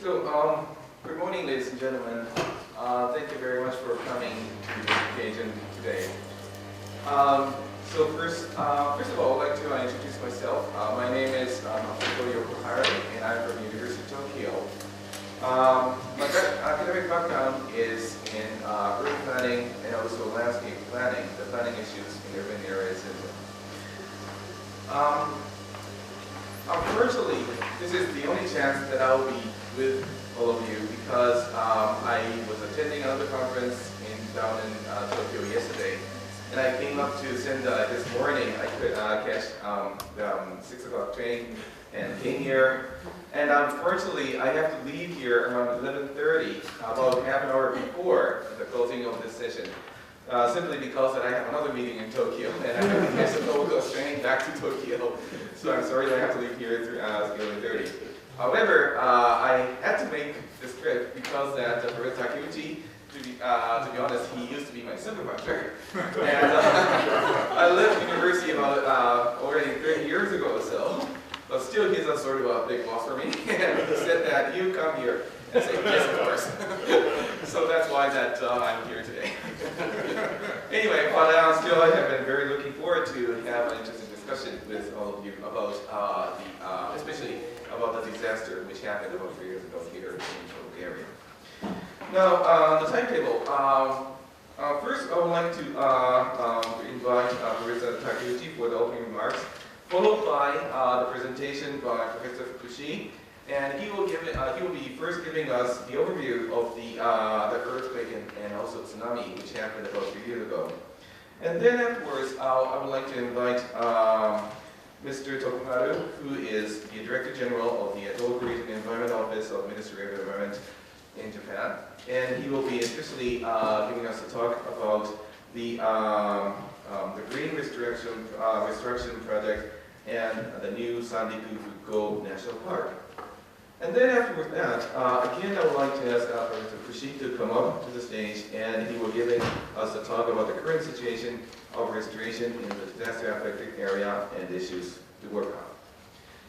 Good morning, ladies and gentlemen. Thank you very much for coming to this occasion today. First of all, I'd like to introduce myself. My name is Tohoku, and I'm from University of Tokyo. My academic background is in urban planning and also landscape planning, the planning issues in urban areas. Unfortunately, this is the only chance that I will be with all of you because I was attending another conference down in Tokyo yesterday, and I came up to Sendai this morning. I could catch the 6 o'clock train and came here. And unfortunately, I have to leave here around 11:30, about half an hour before the closing of this session. Simply because that I have another meeting in Tokyo and I have to catch the Tohoku train back to Tokyo. So I'm sorry that I have to leave here at 11:30. However, I had to make this trip because that Professor Takeuchi, to be honest, he used to be my supervisor. And I left university about already 30 years ago or so. But still, he's a sort of a big boss for me. And he said that you come here and say, yes, of course. So that's why that I'm here today. Anyway, but still, I have been very looking forward to have an interesting discussion with all of you about especially about the disaster which happened about 3 years ago here in the Tohoku area. Now, the timetable. First, I would like to invite Professor Takeuchi for the opening remarks, followed by the presentation by Professor Fukushi, and he will be first giving us the overview of the earthquake and also tsunami which happened about 3 years ago. And then afterwards, I would like to invite Mr. Tohoku, who is the Director General of the Tohoku Region Environment Office of Ministry of Environment in Japan, and he will be especially giving us a talk about the green restoration project and the new Sanriku-Fukko National Park. And then after that, again, I would like to ask Professor Fukushi to come up to the stage, and he will give us a talk about the current situation of restoration in the disaster-affected area and issues to work on.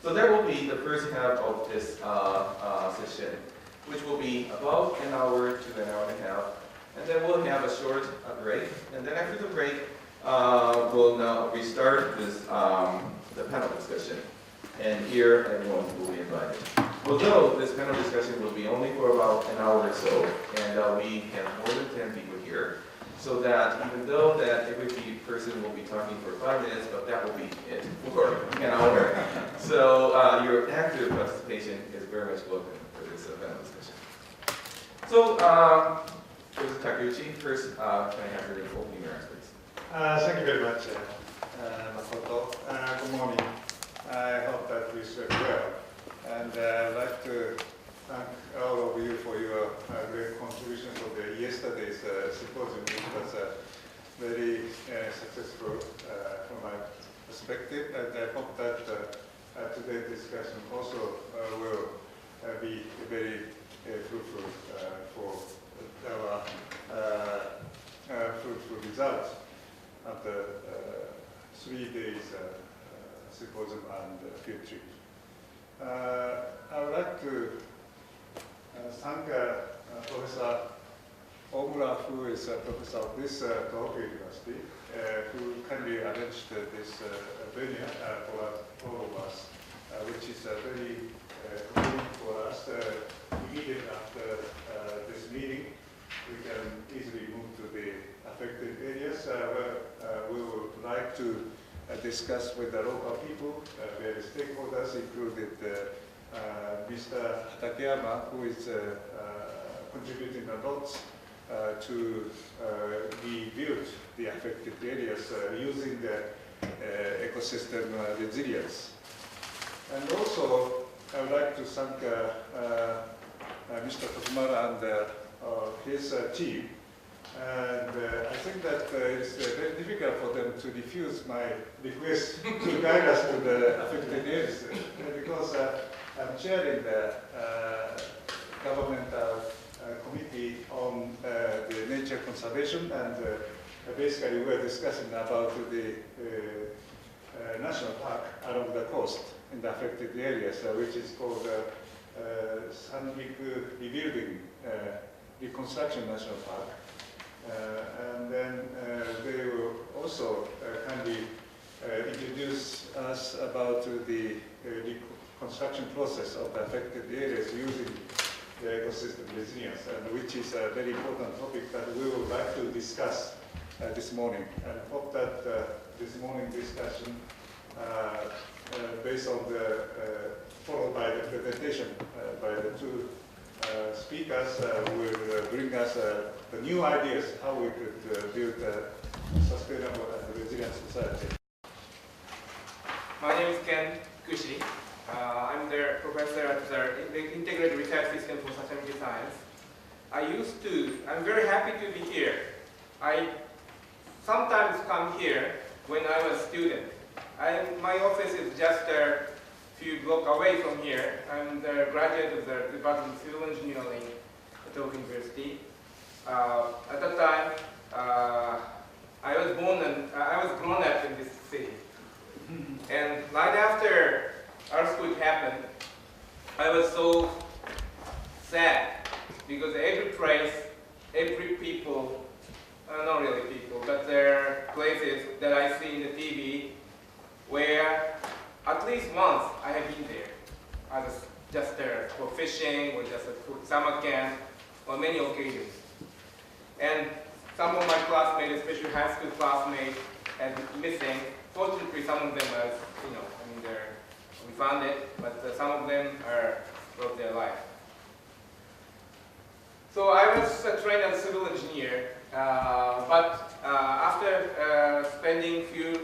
So that will be the first half of this session, which will be about an hour to an hour and a half. And then we'll have a short break. And then after the break, we'll now restart this, the panel discussion. And here, everyone will be invited. Although this panel discussion will be only for about an hour or so, and we have more than 10 people here, so that even though that every person will be talking for 5 minutes, but that will be it for an hour. So your active participation is very much welcome for this panel discussion. So, Professor Takeuchi, first, can I have your opening remarks, please? Thank you very much, Makoto. Good morning. I hope that we slept well. And I'd like to thank all of you for your great contribution for yesterday's symposium. It was very successful from my perspective, and I hope that today's discussion also will be very fruitful for our fruitful results of the 3 days symposium and field trip. I would like to thank Professor Omura, who is a professor of this Tohoku University, who kindly arranged this venue for all of us, which is very convenient for us. Immediately after this meeting, we can easily move to the affected areas where we would like to discuss with the local people, various stakeholders, included Mr. Takeyama, who is contributing a lot to rebuild the affected areas using the ecosystem resilience. And also, I would like to thank Mr. Tokumara and his team. And I think that it's very difficult for them to refuse my request to guide us to the affected areas, because I'm chairing the governmental committee on the nature conservation, and basically we're discussing about the national park along the coast in the affected areas, which is called Sanriku Rebuilding Reconstruction National Park. And then they will also kindly introduce us about the reconstruction process of the affected areas using the ecosystem resilience, and which is a very important topic that we would like to discuss this morning. And hope that this morning discussion, based on the followed by the presentation by the two speakers, will bring us the new ideas how we could build a sustainable and resilient society. My name is Ken Kushi. I'm the professor at the Integrated Research System for Sustainability Science. I'm very happy to be here. I sometimes come here when I was a student. My office is just a few blocks away from here. I'm the graduate of the Department of Civil Engineering at Tohoku University. At that time, I was grown up in this city. And right after earthquake happened, I was so sad because every place, every people, not really people, but there are places that I see in the TV where at least once I have been there. I was just there for fishing or just for summer camp on many occasions. And some of my classmates, especially high school classmates, have been missing. Fortunately, some of them are, we found it, but some of them lost their life. So I was trained as a civil engineer, but after spending few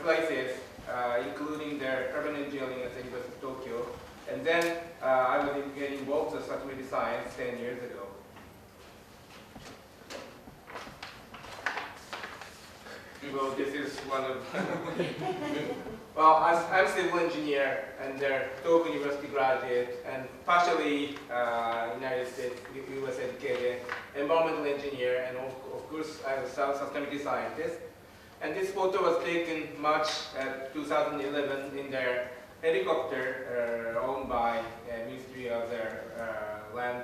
places, including the urban engineering at the University of Tokyo, and then I was getting involved in sustainability science 10 years ago. Well, this is one of well, I'm a civil engineer and Tohoku University graduate, and partially United States, US educated, environmental engineer, and of course I was a sustainability scientist. And this photo was taken March 2011 in their helicopter owned by Ministry of their Land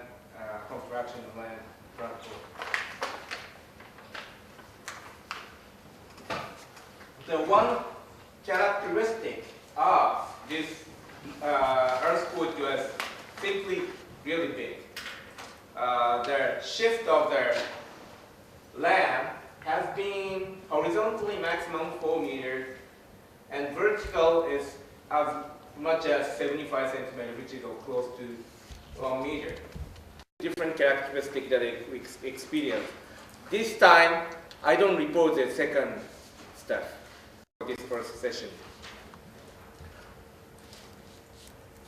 Construction and Land Transport. The one characteristic of this earthquake was simply really big. The shift of the land has been horizontally maximum 4 meters, and vertical is as much as 75 centimeters, which is close to 1 meter. Different characteristic that we experience. This time, I don't report the second stuff. This first session.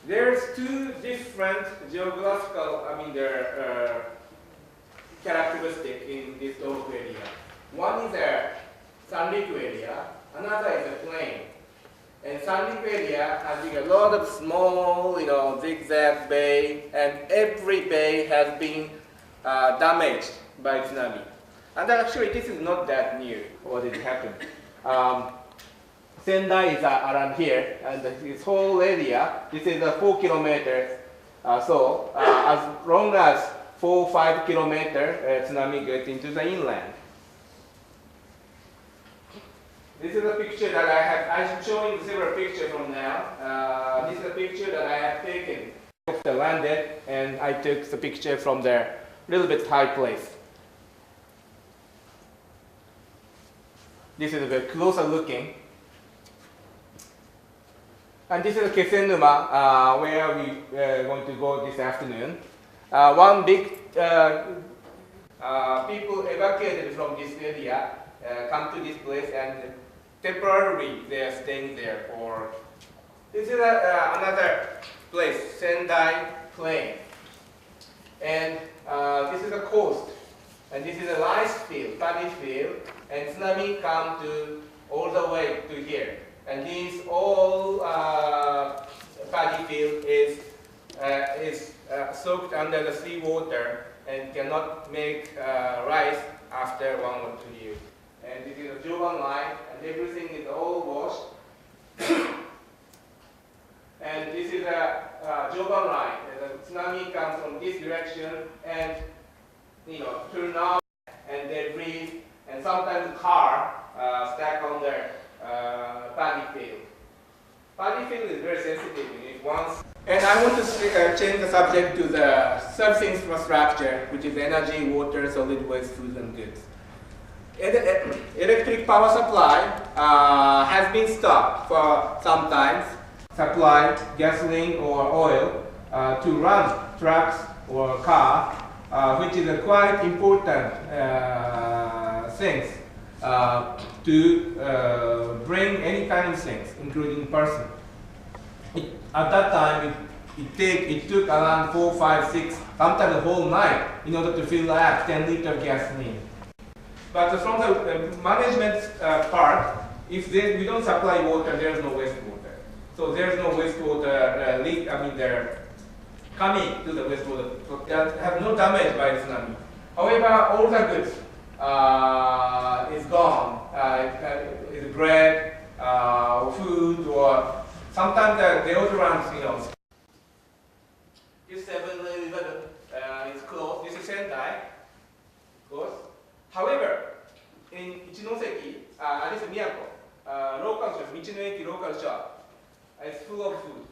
There's two different geographical, characteristics in this Tohoku area. One is a Sanriku area, another is a plain. And Sanriku area has a lot of small, zigzag bay, and every bay has been damaged by tsunami. And actually, this is not that new what has happened. Sendai is around here, and this whole area, this is 4 kilometers. As long as 4 or 5 kilometers, tsunami gets into the inland. This is a picture that I have. I'm showing several pictures from now. This is a picture that I have taken of the landed, and I took the picture from there, a little bit high place. This is a bit closer looking. And this is Kesenuma, where we are going to go this afternoon. One big people evacuated from this area, come to this place, and temporarily they are staying there. This is another place, Sendai Plain. And this is a coast, and this is a rice field, paddy field, and tsunami come to all the way to here. And this all paddy field is soaked under the seawater and cannot make rice after 1 or 2 years. And this is a Joban line, and everything is all washed. And this is a Joban line, field. Paddy field is very sensitive. And I want to change the subject to the service infrastructure, which is energy, water, solid waste, food, and goods. Electric power supply has been stopped for some time. Supply gasoline or oil to run trucks or car, which is a quite important things to bring any kind of things, including person. At that time, it took around 4, 5, 6, sometimes the whole night in order to fill up 10 liter gasoline. But from the management part, if we don't supply water, there's no wastewater. So there's no wastewater leak. I mean, they're coming to the wastewater. So they have no damage by the tsunami. However, all the goods is gone. Is bread, food, or sometimes the deodorants, you know. This 7-Eleven is closed. This is Sendai, of course. However, in Ichinoseki, this is Miyako, local shop, Michinoeki local shop, is full of food.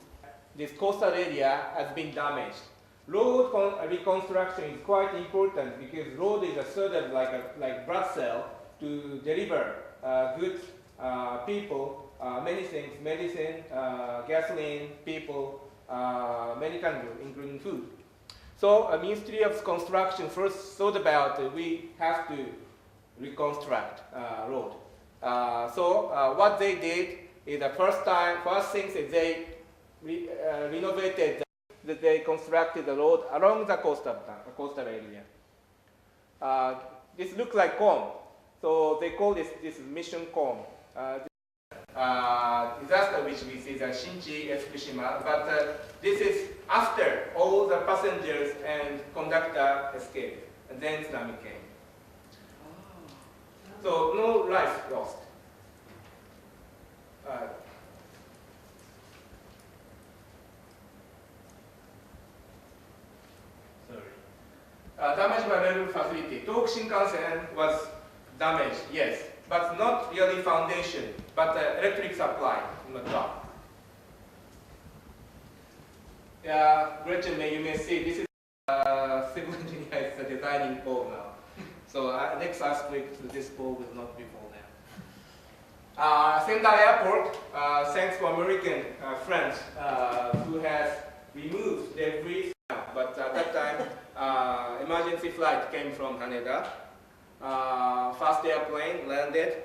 This coastal area has been damaged. Road reconstruction is quite important because road is a sort of like blood cell to deliver goods, people, many things, medicine, gasoline, people, many kinds, including food. So, Ministry of Construction first thought about we have to reconstruct road. So, what they did is the first things is they renovated, that they constructed the road along the coastal area. This looks like cone, so they call this mission cone. Disaster which we see the Shinchi, Fukushima, but this is after all the passengers and conductor escaped, and then tsunami came. So no life lost. Damaged by railroad facility. Tohoku Shinkansen was damaged, yes, but not really foundation, but electric supply on the top. Gretchen, you may see this is civil engineer is designing pole now. So next aspect, this pole will not be full now. Sendai Airport, thanks to American friends who has removed debris, but at that time, emergency flight came from Haneda. Fast airplane landed,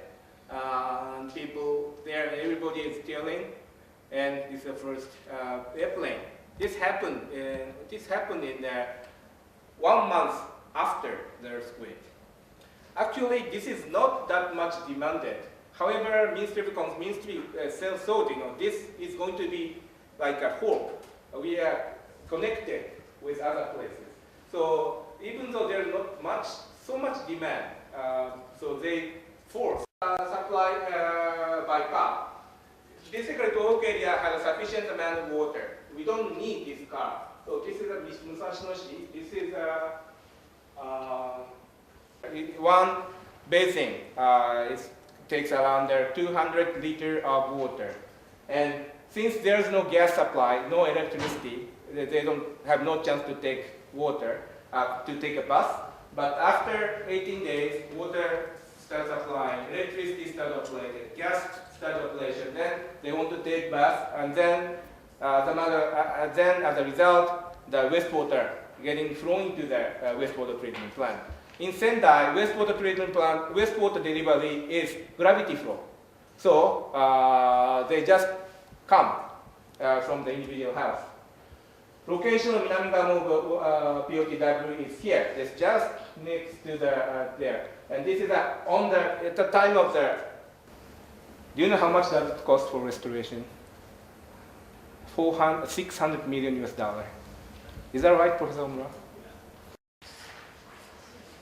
and people there, everybody is chilling, and this is the first airplane. This happened in 1 month after the earthquake. Actually, this is not that much demanded. However, Ministry thought, this is going to be like a hope. We are connected with other places. So even though there's not so much demand, so they force supply by car. Basically, Tohoku area has a sufficient amount of water. We don't need this car. So this is a Musashinoshi. This is one basin. It takes around 200 liters of water. And since there's no gas supply, no electricity, they don't have no chance to take water, to take a bus. But after 18 days, water starts applying, electricity starts applying, gas starts operation. Then they want to take bus, and then then as a result, the wastewater getting thrown into the wastewater treatment plant. In Sendai, wastewater treatment plant, wastewater delivery is gravity flow. So they just come from the individual house. Location of Minamigamo POTW is here. It's just next to the there. And this is at the time of the. Do you know how much does it cost for restoration? 600 million US dollar. Is that right, Professor Omura?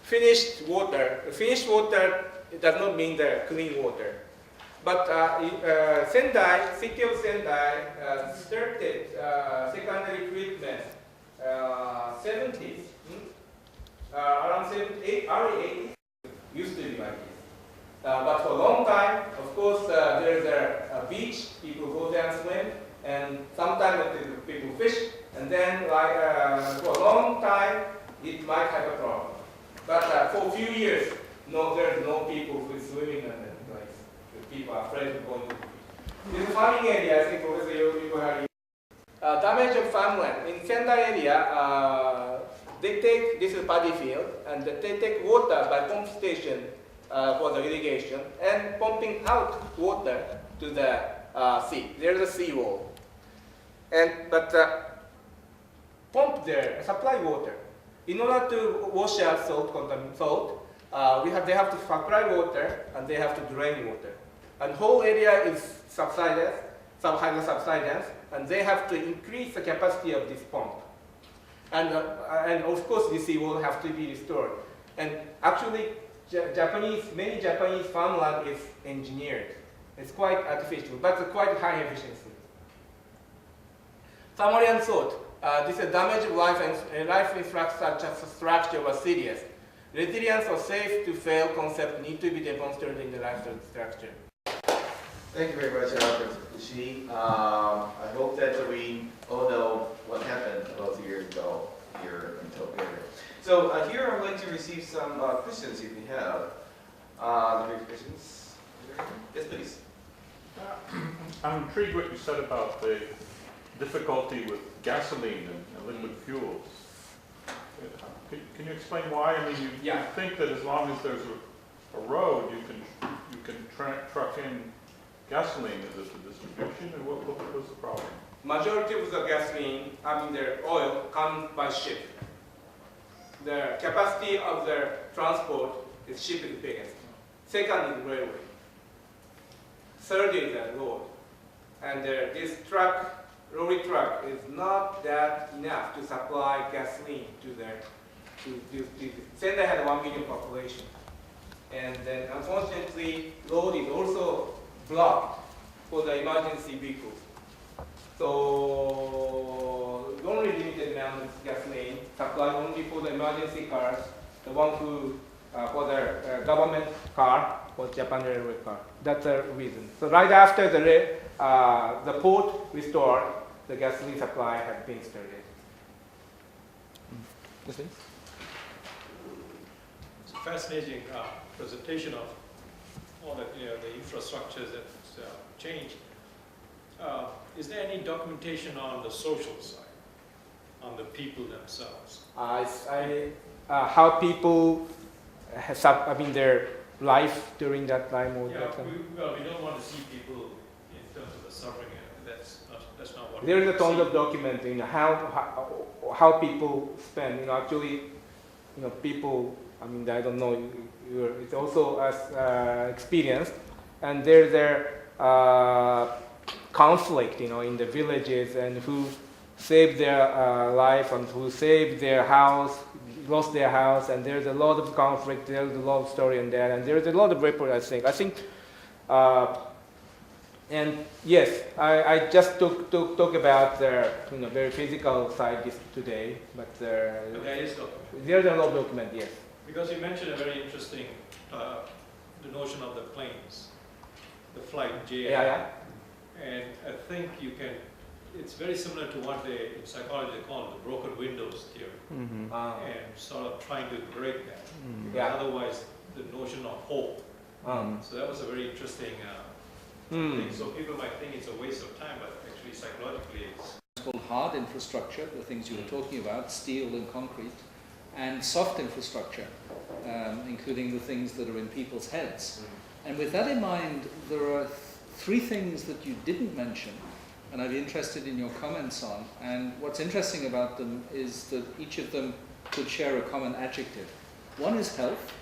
Finished water. Finished water does not mean the clean water. But Sendai, city of Sendai, started secondary treatment 70s, around early 80s, used to be like this. But for a long time, of course, there is a beach, people go there and swim, and sometimes people fish, and then for a long time, it might have a problem. But for a few years, there's no people who is swimming in that place. The people are afraid of going to the beach. This farming area, I think Professor you have damage of farmland. In Sendai area, they take, this is paddy field, and they take water by pump station for the irrigation, and pumping out water to the sea. There's a sea wall. But pump there, supply water. In order to wash out salt, they have to supply water, and they have to drain water. And whole area is subsidence, and they have to increase the capacity of this pump. And of course, this sea will have to be restored. And actually, many Japanese farmland is engineered. It's quite artificial, but quite high efficiency. Summary and thought. This damage of life infrastructure was serious. Resilience or safe to fail concept need to be demonstrated in the life structure. Thank you very much, Professor Fukushi. I hope that we all know what happened about 2 years ago here in Tokyo. So here I'm going to receive some questions if we have. Any questions? Yes, please. I'm intrigued what you said about the difficulty with gasoline and liquid fuels. Can you explain why? I mean, you think that as long as there's a road, you can truck in gasoline as a distribution, and what was the problem? Majority of the gasoline, the oil, comes by ship. The capacity of the transport is ship is biggest. Second is railway. Third is the road. And this lorry truck is not that enough to supply gasoline to Sendai had 1 million population. And then unfortunately, road is also blocked for the emergency vehicles. So only limited amount of gasoline supplied only for the emergency cars, the one who for the government car or Japan Railway car. That's the reason. So right after the port restored, the gasoline supply had been started. It's a fascinating presentation of all the infrastructures that changed. Is there any documentation on the social side, on the people themselves? How people have their life during that time or that time? We don't want to see people in terms of the suffering. That's not what there is a ton of documenting how people spend. Actually, people. I don't know. It's also as experienced, and there's conflict, in the villages, and who saved their life and who saved their house, lost their house, and there's a lot of conflict. There's a lot of story in there, and there's a lot of report. I think. And yes, I just talk about the very physical side today, but there is document. There's a lot of document, yes. Because you mentioned a very interesting the notion of the planes, the flight JAL. Yeah. And I think it's very similar to what in psychology they call the broken windows theory, and sort of trying to break that. Because otherwise, the notion of hope. So that was a very interesting thing. So people might think it's a waste of time, but actually psychologically it's called hard infrastructure, the things you were talking about, steel and concrete, and soft infrastructure, including the things that are in people's heads. And with that in mind, there are 3 things that you didn't mention, and I'd be interested in your comments on. And what's interesting about them is that each of them could share a common adjective. One is health,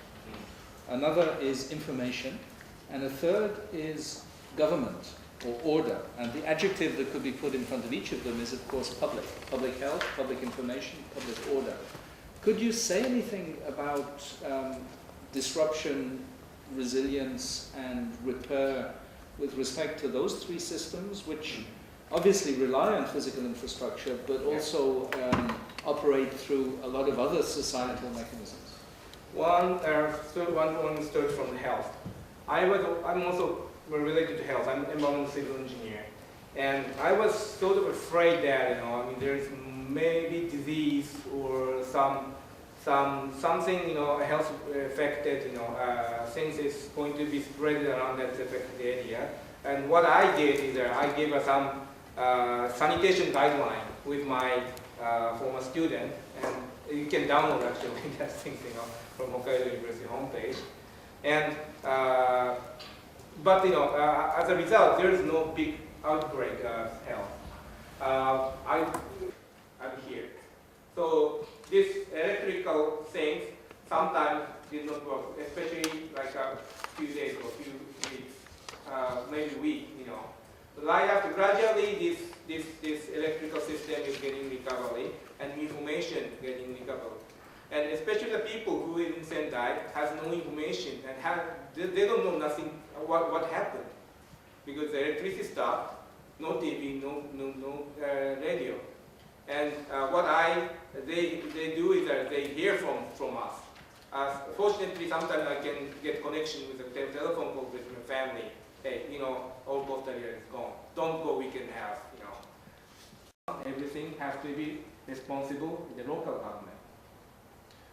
another is information, and a third is government or order. And the adjective that could be put in front of each of them is, of course, public. Public health, public information, public order. Could you say anything about disruption, resilience, and repair with respect to those 3 systems, which obviously rely on physical infrastructure, but also operate through a lot of other societal mechanisms? One starts from health. I'm also related to health. I'm an environmental civil engineer. And I was sort of afraid that, there is maybe disease or something, health affected, things is going to be spread around that affected area. And what I did is I gave some sanitation guideline with my former student, and you can download actually that things, from Hokkaido University homepage. And but as a result, there is no big outbreak of health. I'm here. So these electrical things sometimes did not work, especially like a few days or few weeks, maybe a week, Right after gradually this electrical system is getting recovery and information getting recovered. And especially the people who live in Sendai has no information and they don't know nothing what happened because the electricity stopped, no TV, no radio. And what they do is that they hear from us. Fortunately, sometimes I can get connection with the telephone call with my family. Hey, all Boston area is gone. Don't go, we can have, Everything has to be responsible in the local government.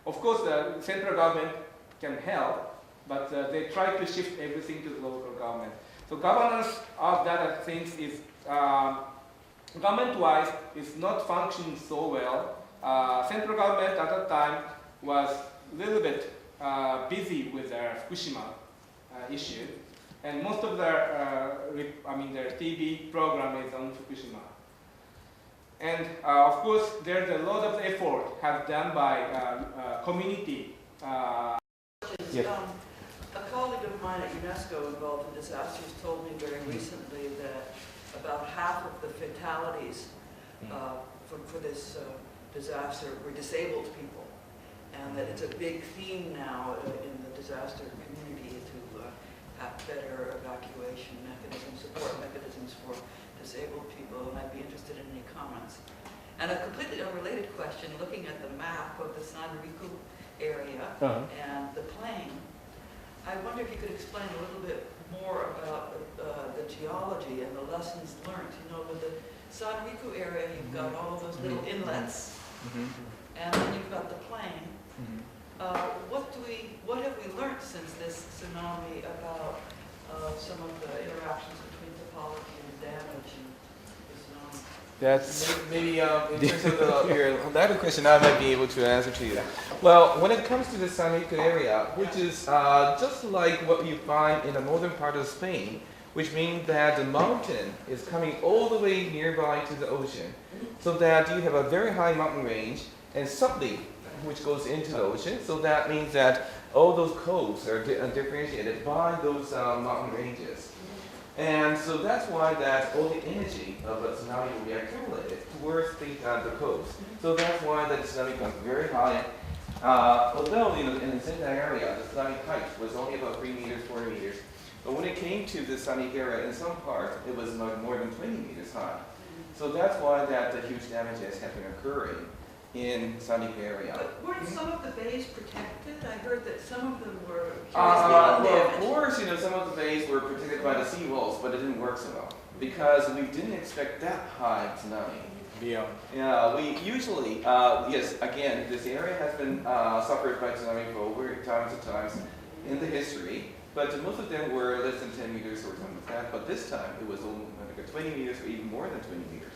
Of course, the central government can help, but they try to shift everything to the local government. So governance of that things is, government-wise, is not functioning so well. Central government at that time was a little bit busy with their Fukushima issue. And most of their TV program is on Fukushima. And of course, there's a lot of effort have done by community. Yes. A colleague of mine at UNESCO involved in disasters told me very recently that about half of the fatalities for this disaster were disabled people, and that it's a big theme now in the disaster community to have better evacuation mechanisms, support mechanisms for disabled people, and I'd be interested in any comments. And a completely unrelated question, looking at the map of the Sanriku area and the plain, I wonder if you could explain a little bit more about the geology and the lessons learned. With the Sanriku area, you've got all those little inlets, and then you've got the plain. What have we learned since this tsunami about some of the interactions between topology and damage and the tsunami? That's maybe in terms of your latter question, I might be able to answer to you. Well, when it comes to the Sanriku area, which is just like what you find in the northern part of Spain, which means that the mountain is coming all the way nearby to the ocean, so that you have a very high mountain range and something which goes into the ocean. So that means that all those coves are differentiated by those mountain ranges. And so that's why that all the energy of a tsunami will be accumulated towards the coast. So that's why the tsunami becomes very high. Although in the Sendai area, the tsunami height was only about 3 meters, 4 meters. But when it came to the Sami area, in some parts, it was more than 20 meters high. So that's why that the huge damages have been occurring in Sami area. But weren't some of the bays protected? I heard that some of them were well, of course, some of the bays were protected by the seawalls, but it didn't work so well because we didn't expect that high tsunami. Yeah, we usually, yes, again, this area has been suffered by tsunami for over times in the history, but most of them were less than 10 meters or something like that, but this time it was only like 20 meters or even more than 20 meters.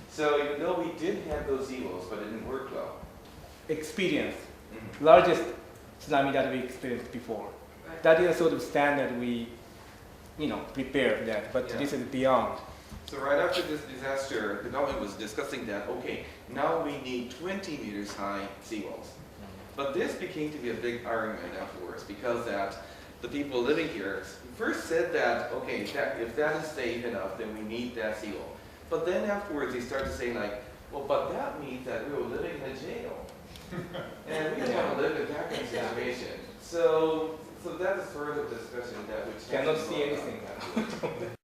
So even though we did have those seawalls, but it didn't work well. Experience, largest tsunami that we experienced before. Right. That is a sort of standard we, prepare that, but this is beyond. So right after this disaster, the government was discussing that, okay, now we need 20 meters high seawalls. But this became to be a big argument afterwards because that the people living here first said that, okay, if that is safe enough, then we need that seawall. But then afterwards they start to say like, well, but that means that we were living in a jail. And we don't want to live in that kind of situation. So that is further discussion that which cannot see anything.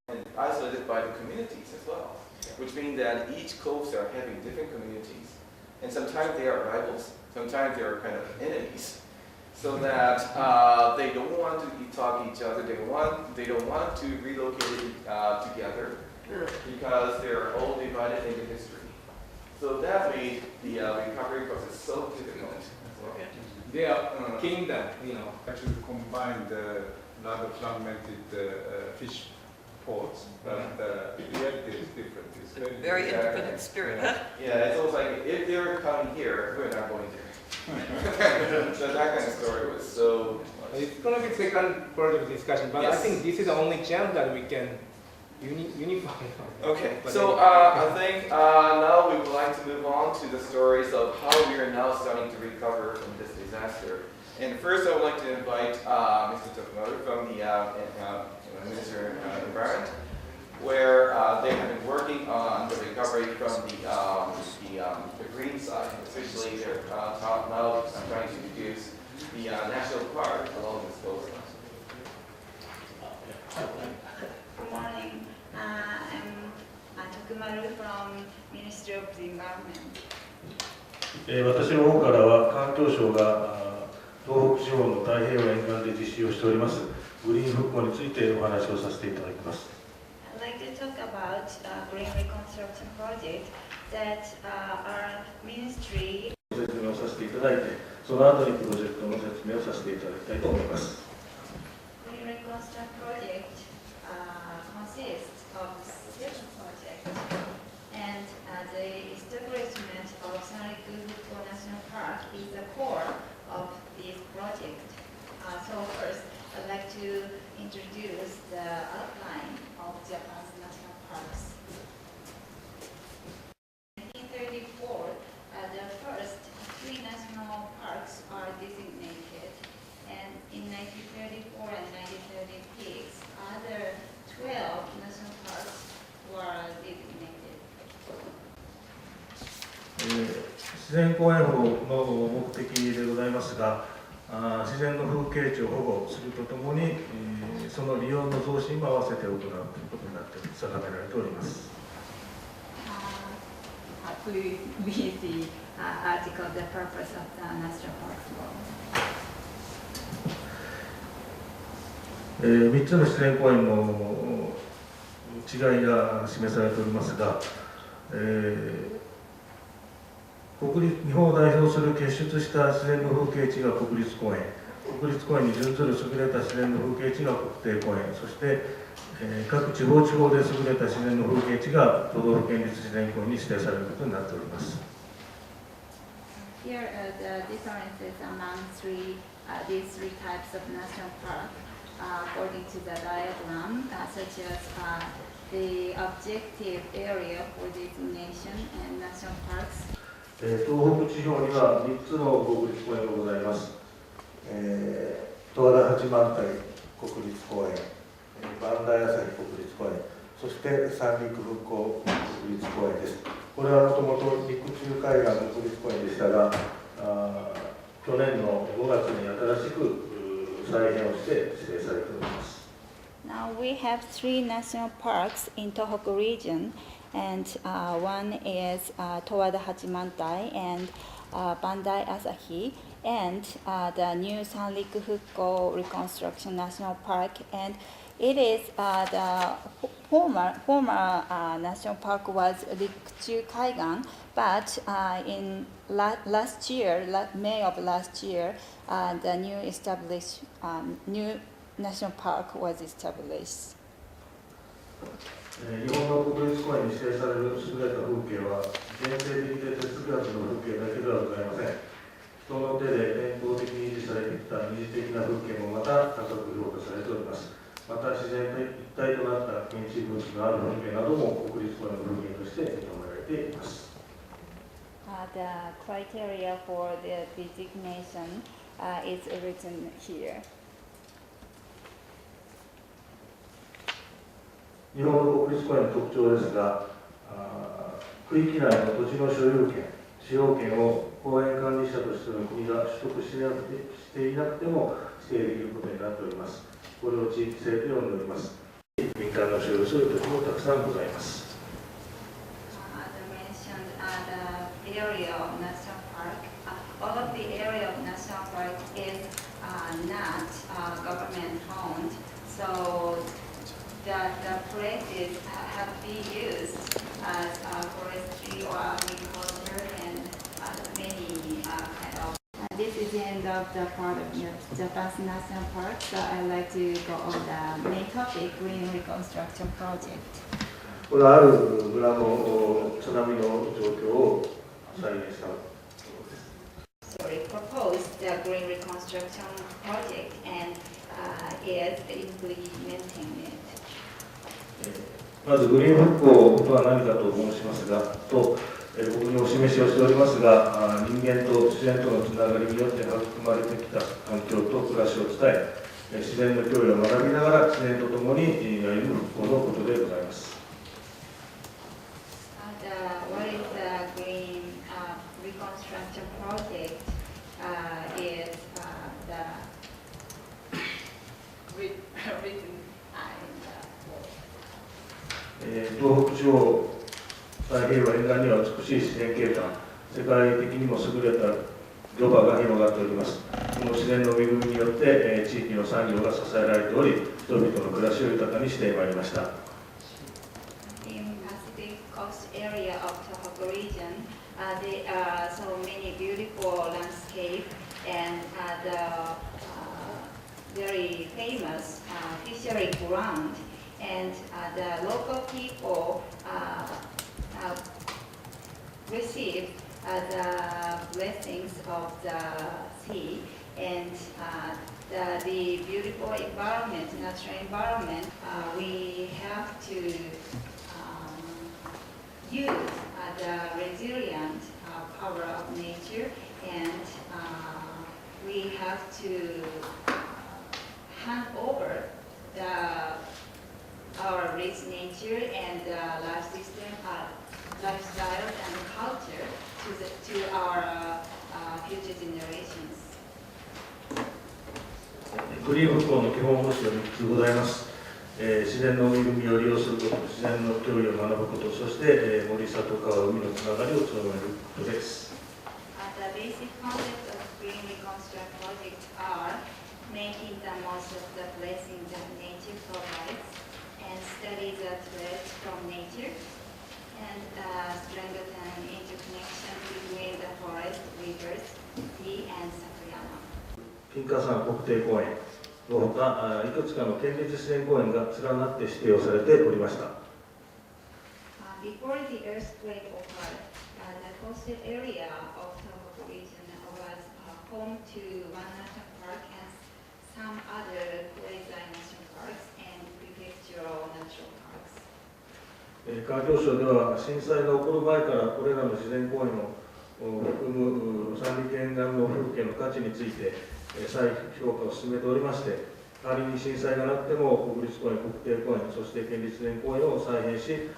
And isolated by the communities as well, which means that each coast are having different communities. And sometimes they are rivals, sometimes they are kind of enemies. so that they don't want to talk to each other. They don't want to relocate together because they're all divided into history. So that made the recovery process so difficult. They are kingdom, Actually combined rather fragmented fish ports, but the reality is different. It's Very independent spirit, huh? Yeah, it's almost like if they're coming here, we're not going there. So that kind of story was so. It's going to be second part of the discussion, but I Yes. think this is the only chance that we can unify. Okay, But so I think now we would like to move on to the stories of how we are now starting to recover from this disaster. And first, I would like to invite Mr. Tohoku from the Minister of Environment, where they have been working on the recovery from the green side. Especially, they're now trying to reduce the national park along this coast. Good morning. I'm Tokumaru from Ministry of the Environment. 私の方からは環境省が東北地方の太平洋沿岸で実施をしておりますグリーン復興についてお話をさせていただきます。I'd like to talk about green reconstruction project that our ministry 説明をさせていただいて、その後にプロジェクトの説明をさせていただきたいと思います。Green reconstruction project consists of several projects, and the establishment of Sanriku National Park is the core of this project. So first, I'd like to introduce the outline of Japan's national parks. In 1934, the first 3 national parks are designated, and in 1934 and 1936, other 12 national parks were designated. 自然公園保護の目的でございますが、自然の風景地を保護するとともに、その利用の増進も合わせて行うということになって定められております。Please read the article, the purpose of the national park law. 3つの自然公園の違いが示されておりますが、日本を代表する傑出した自然の風景地が国立公園、国立公園に準ずる優れた自然の風景地が国定公園、そして、各地方で優れた自然の風景地が都道府県立自然公園に指定されることになっております。Here are the differences among these three types of national park according to the diagram, such as the objective area for designation and national parks. 東北地方には3つの国立公園がございます。十和田八幡平国立公園、磐梯朝日国立公園、そして三陸復興国立公園です。これはもともと陸中海岸の国立公園でしたが、去年の5月に新しく再編をして指定されております。Now we have 3 national parks in Tohoku region, and one is Tohoku Hachimantai and Bandai Asahi, and the new Sanriku Fukko Reconstruction National Park, and it is the former national park was Rikchu Kaigan, but in last year, May of last year, the new national park was established. 日本の国立公園に指定される優れた風景は限定的で手つかずの風景だけではございません。人の手で伝統的に維持されてきた二次的な風景もまた高く評価されております。また自然と一体となった建築物のある風景なども国立公園の風景として認められています。The criteria for the designation is written here. 日本の国立公園の特徴ですが、区域内の土地の所有権、使用権を公園管理者としての国が取得していなくても指定できることになっております。これを地域性と呼んでおります。民間の所有する土地もたくさんございます。As I mentioned, the area of national park, all of the area of national park is not government-owned, so the places have been used as forestry or agriculture and many kind of. This is the end of the part of Japan's national park, so I'd like to go on the main topic, green reconstruction project. これはある村の津波の状況を再現したものです。Sorry, proposed the green reconstruction project and is implementing it. まずグリーン復興とは何かと申しますが、ここにお示しをしておりますが、人間と自然とのつながりによって育まれてきた環境と暮らしを伝え、自然の脅威を学びながら自然とともに歩む復興のことでございます。What is the green reconstruction project? Is the東北地方太平洋沿岸には美しい自然景観、世界的にも優れた漁場が広がっております。この自然の恵みによって、地域の産業が支えられており、人々の暮らしを豊かにしてまいりました。In Pacific Coast area of Tohoku region, there are so many beautiful landscape and the very famous fishery ground, and the local people receive the blessings of the sea and the beautiful environment, natural environment. We have to use the resilient power of nature, and we have to hand over our rich nature and life system, lifestyle and culture to our future generations. グリーン復興の基本方針は3つございます。自然の恵みを利用すること、自然の脅威を学ぶこと、そして、森、里、川、海のつながりを強めることです。The basic concepts of green reconstruction projects are making the most of the blessings that nature provides, and study the threats from nature, and strengthen interconnection between the forest, rivers, sea, and Sakuyama. 金華山国定公園のほか、いくつかの県立自然公園が連なって指定をされておりました。Before the earthquake occurred, the coastal area of Tohoku region was home to one national park and some other quasi-national parks and prefectural natural parks. 環境省では震災が起こる前からこれらの自然公園を含む三陸沿岸の風景の価値について再評価を進めておりまして、仮に震災がなくても国立公園、国定公園、そして県立自然公園を再編し、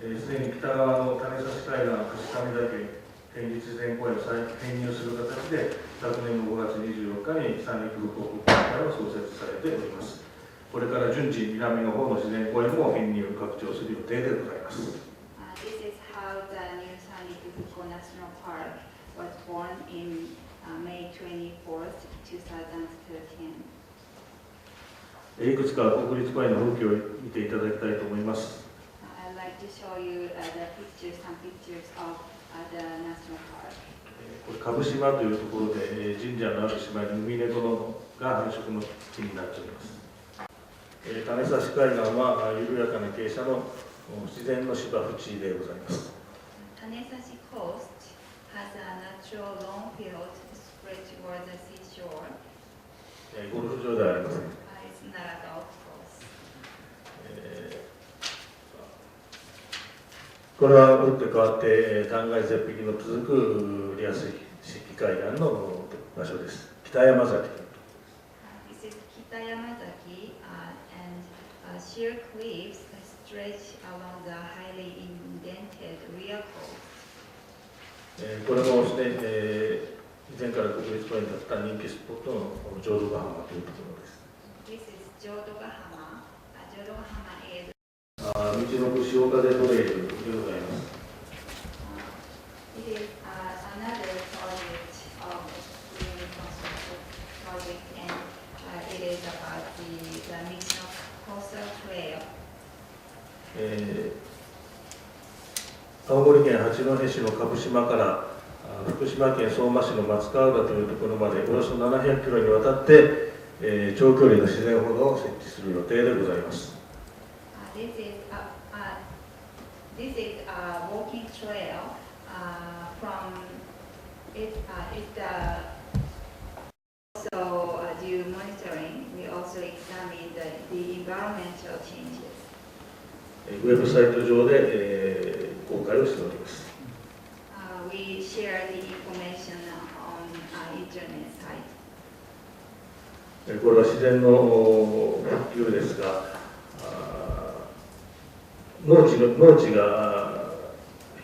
すでに北側の種差海岸、貸上岳、県立自然公園を再編入する形で、昨年の5月24日に三陸復興国際会が創設されております。これから順次、南の方の自然公園も編入、拡張する予定でございます。This is how the new Sendai National Park was born in May 24th, 2013. いくつか国立公園の風景を見ていただきたいと思います。I'd like to show you some pictures of the national park. これ、蕪島というところで、神社のある島にウミネコが繁殖の地になっております。種差海岸は緩やかな傾斜の自然の芝生地でございます。種差 coast has a natural long field spread toward the seashore. ゴルフ場ではありません。It's not a golf course. これは打って変わって断崖絶壁の続くリアス式海岸の場所です。北山崎。This is 北山崎and sheer cliffs stretch along the highly indented rear coast. これもすでに以前から国立公園だった人気スポットの浄土ヶ浜というところです。This is 浄土ヶ浜.道のく潮風トレイルでございます。It is another project of green construction project, and it is about the Michino Coastal Trail. 青森県八戸市の蕪島から福島県相馬市の松川浦というところまでおよそ700キロにわたって、長距離の自然歩道を設置する予定でございます。This is a walking trail from it. Also, due monitoring, we also examine the environmental changes. ウェブサイト上で、公開をしております。We share the information on our internet site. これは自然の復旧ですが、農地が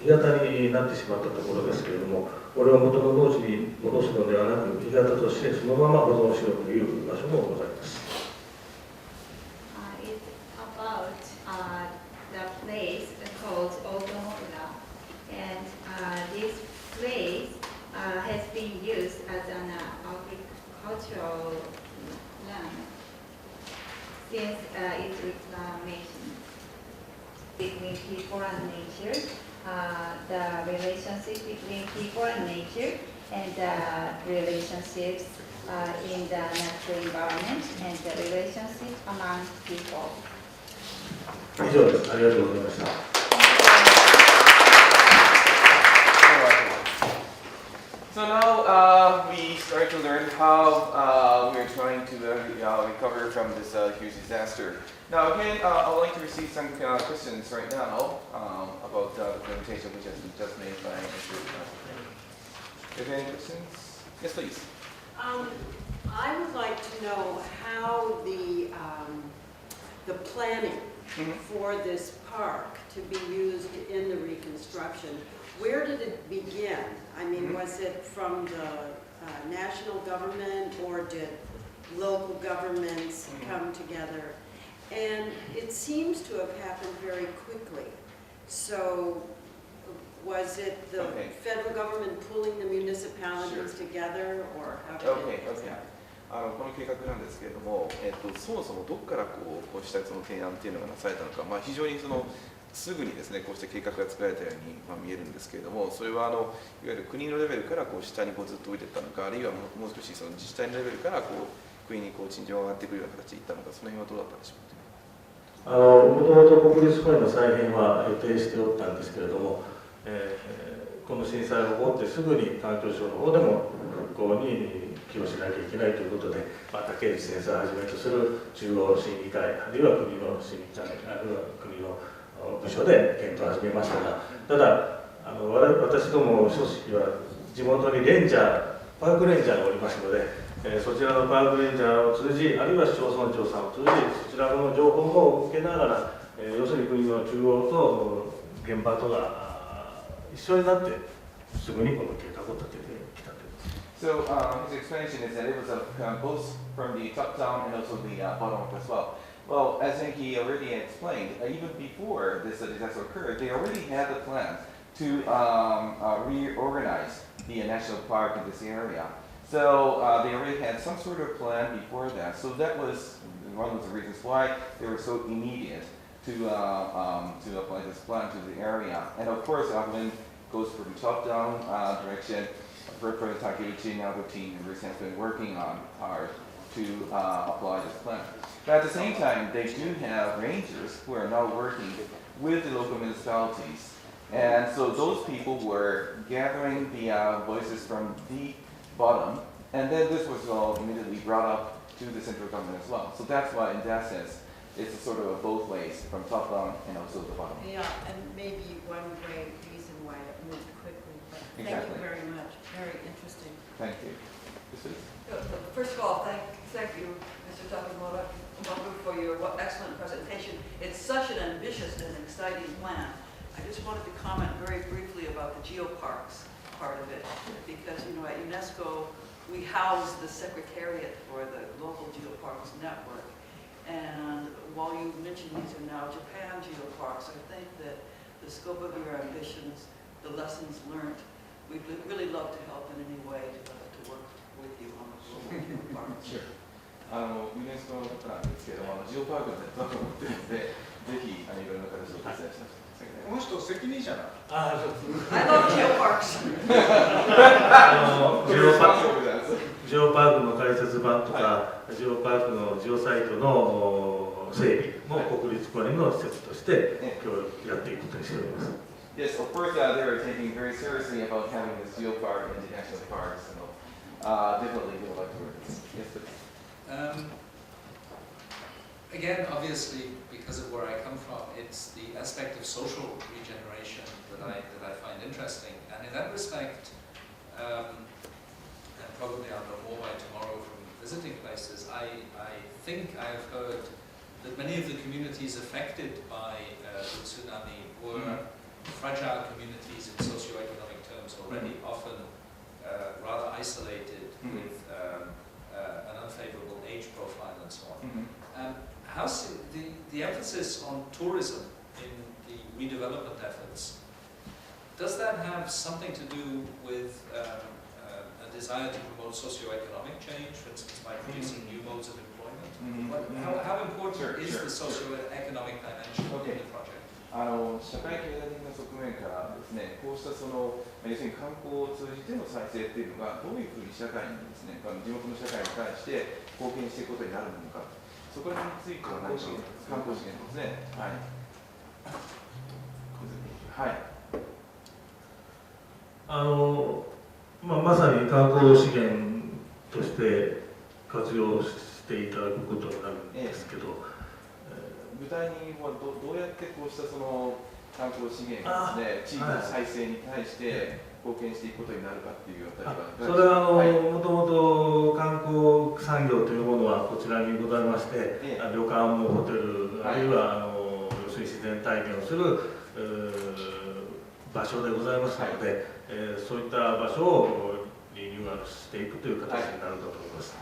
干潟になってしまったところですけれども、これを元の農地に戻すのではなく、干潟としてそのまま保存しようという場所もございます。It's about the place called Otomura, and this place has been used as an agricultural land since its reclamation. Between people and nature, the relationship between people and nature, and the relationships in the natural environment, and the relationship among people. 以上です。ありがとうございました。So now we start to learn how we are trying to recover from this huge disaster. Now again, I would like to receive some questions right now about the presentation which has been just made by Mr. Do you have any questions? Yes, please. I would like to know how the planning for this park to be used in the reconstruction, where did it begin? I mean, was it from the national government, or did local governments come together? And it seems to have happened very quickly. So was it the federal government pulling the municipalities together, or how did it happen? この計画なんですけれども、そもそもどこからこうしたその提案っていうのがなされたのか、非常にすぐにですね、こうした計画が作られたように見えるんですけれども、それはいわゆる国のレベルからこう下にずっと置いていったのか、あるいはもう少しその自治体のレベルから国に賃金が上がってくるような形でいったのか、その辺はどうだったんでしょうか。もともと国立公園の再編は予定しておったんですけれども、この震災を起こってすぐに環境省の方でも復興に寄与しなきゃいけないということで、竹内先生をはじめとする中央審議会、あるいは国の審議会、あるいは国の部署で検討を始めましたが、ただ私ども組織は地元にレンジャー、パークレンジャーがおりますので、そちらのパークレンジャーを通じ、あるいは市町村長さんを通じ、そちらの情報も受けながら、要するに国の中央と現場とが一緒になってすぐにこの計画を立ててきたという。So his explanation is that it was both from the top down and also the bottom up as well. Well, as he already explained, even before this disaster occurred, they already had the plan to reorganize the national park in this area. So they already had some sort of plan before that. So that was one of the reasons why they were so immediate to apply this plan to the area. And of course, when it goes from top-down direction, President Takeuchi and other team members have been working on hard to apply this plan. But at the same time, they do have rangers who are now working with the local municipalities. And so those people were gathering the voices from the bottom, and then this was all immediately brought up to the central government as well. So that's why, in that sense, it's a sort of both ways, from top down and also the bottom. Yeah, and maybe one great reason why it moved quickly. But thank you very much. Very interesting. Thank you. First of all, thank you, Mr. Takamura, for your excellent presentation. It's such an ambitious and exciting plan. I just wanted to comment very briefly about the geoparks part of it, because at UNESCO we house the secretariat for the local geoparks network, And while you mentioned these are now Japan geoparks, I think that the scope of your ambitions, the lessons learned, we'd really love to help in any way to work with you on the global geoparks. Sure. ユネスコの方なんですけども、ジオパークのネットワークを持ってるので、ぜひいろいろな形でお手伝いします。この人責任者なの。I love geoparks. ジオパークの解説版とか、ジオパークのジオサイトの整備も国立公園の施設として協力やっていくことにしております。Yes, of course, they are taking very seriously about having this geopark and the national parks, and definitely we would like to work with this. Yes, please. Again, obviously, because of where I come from, it's the aspect of social regeneration that I find interesting. And in that respect, and probably I'll know more by tomorrow from visiting places, I think I have heard that many of the communities affected by the tsunami were fragile communities in socioeconomic terms already, often rather isolated with an unfavorable age profile and so on. How's the emphasis on tourism in the redevelopment efforts, does that have something to do with a desire to promote socioeconomic change, for instance, by producing new modes of employment? How important is the socioeconomic dimension in the project? 社会経済的な側面からですね、こうしたその要するに観光を通じての再生っていうのがどういうふうに社会にですね、地元の社会に対して貢献していくことになるのか、そこについては何か観光資源ですね。はい。はい。まさに観光資源として活用していただくことになるんですけど。具体にどうやってこうしたその観光資源がですね、地域の再生に対して貢献していくことになるかっていうあたりは、それはもともと観光産業というものはこちらにございまして、旅館もホテル、あるいは要するに自然体験をする場所でございますので、そういった場所をリニューアルしていくという形になるかと思います。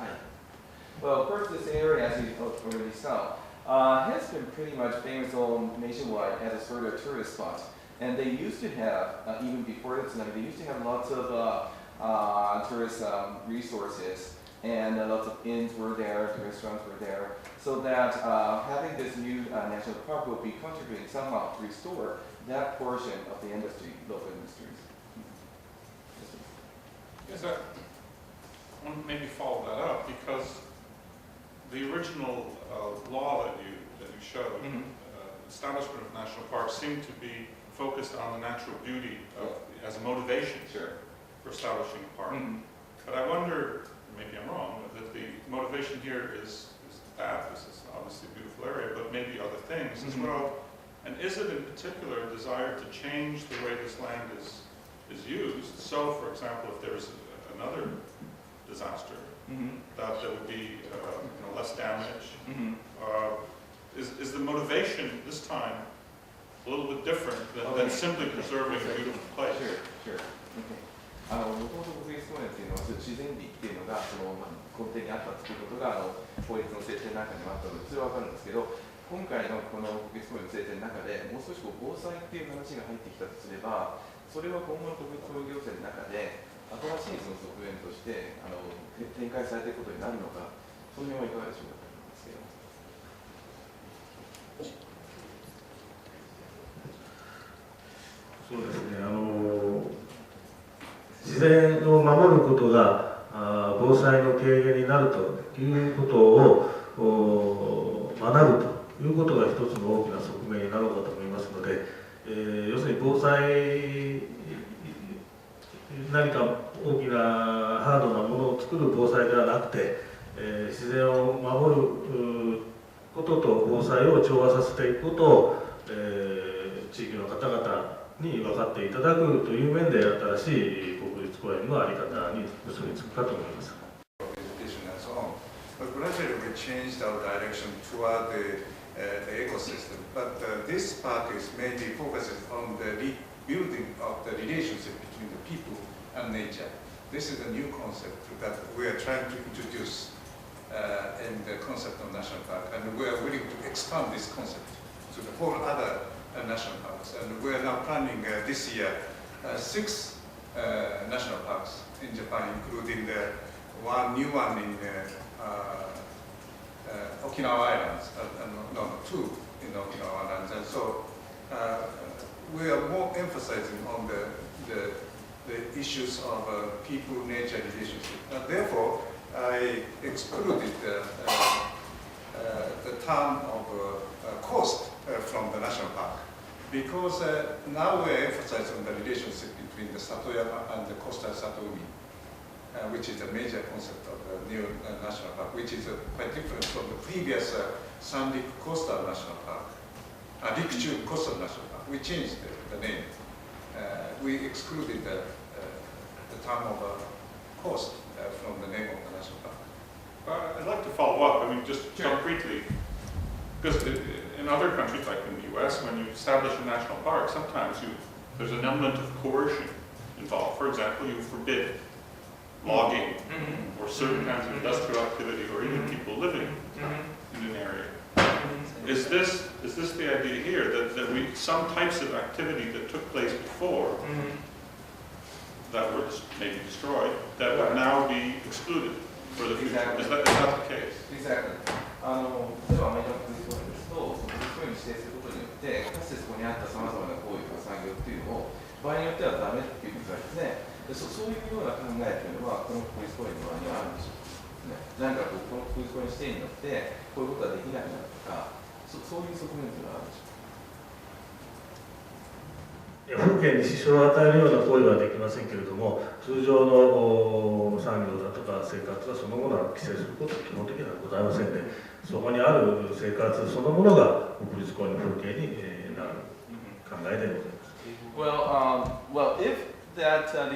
Well, of course, this area, as you already saw, has been pretty much famous all nationwide as a sort of tourist spot. And they used to have, even before the tsunami, they used to have lots of tourist resources, and lots of inns were there, the restaurants were there, so that having this new national park will be contributing somehow to restore that portion of the industry, local industries. Yes, I want to maybe follow that up, because the original law that you showed, establishment of national parks, seemed to be focused on the natural beauty as a motivation for establishing a park. But I wonder, maybe I'm wrong, that the motivation here is that this is obviously a beautiful area, but maybe other things as well. And is it in particular a desire to change the way this land is used? So, for example, if there's another disaster, that there would be less damage. Is the motivation this time a little bit different than simply preserving a beautiful place? Sure. もともと国立公園っていうのは自然美っていうのがその根底にあったっていうことが法律の制定の中にもあったのでそれは分かるんですけど、今回のこの国立公園の制定の中でもう少し防災っていう話が入ってきたとすれば、それは今後の国立公園行政の中で新しいその側面として展開されていくことになるのか、その辺はいかがでしょうかと思いますけど。そうですね、自然を守ることが防災の軽減になるということを学ぶということが一つの大きな側面になろうかと思いますので、要するに防災何か大きなハードなものを作る防災ではなくて、自然を守ることと防災を調和させていくことを、地域の方々に分かっていただくという面で新しい国立公園の在り方に結びつくかと思います。But gradually we changed our direction toward the ecosystem. But this park is mainly focusing on the rebuilding of the relationship between the people and nature. This is a new concept that we are trying to introduce in the concept of national park, and we are willing to expand this concept to the whole other national parks. And we are now planning this year 6 national parks in Japan, including the new one in Okinawa Islands, no, 2 in Okinawa Islands. And so we are more emphasizing on the issues of people-nature relationship. And therefore, I excluded the term of coast from the national park, because now we are emphasizing the relationship between the Satoyama and the coastal Satoumi, which is a major concept of the new national park, which is quite different from the previous Sanrik Coastal National Park, Rikuchu Coastal National Park. We changed the name. We excluded the term of coast from the name of the national park. I'd like to follow up, I mean, just concretely, because in other countries, like in the US, when you establish a national park, sometimes there's an element of coercion involved. For example, you forbid logging or certain kinds of industrial activity, or even people living in an area. Is this the idea here, that some types of activity that took place before that were maybe destroyed, that would now be excluded for the future? Is that the case? Exactly. 例えばアメリカの国ですと、その国に指定することによって、かつてそこにあったさまざまな行為とか産業っていうのを、場合によってはダメっていうことなんですね。そういうような考えっていうのは、この国立公園の場合にはあるんでしょうか。何かこの国立公園指定によって、こういうことができなくなるとか、そういう側面っていうのはあるんでしょうか。風景に支障を与えるような行為はできませんけれども、通常の産業だとか生活はそのものは規制することは基本的にはございませんで、そこにある生活そのものが国立公園の風景になる考えでございます。Well, if the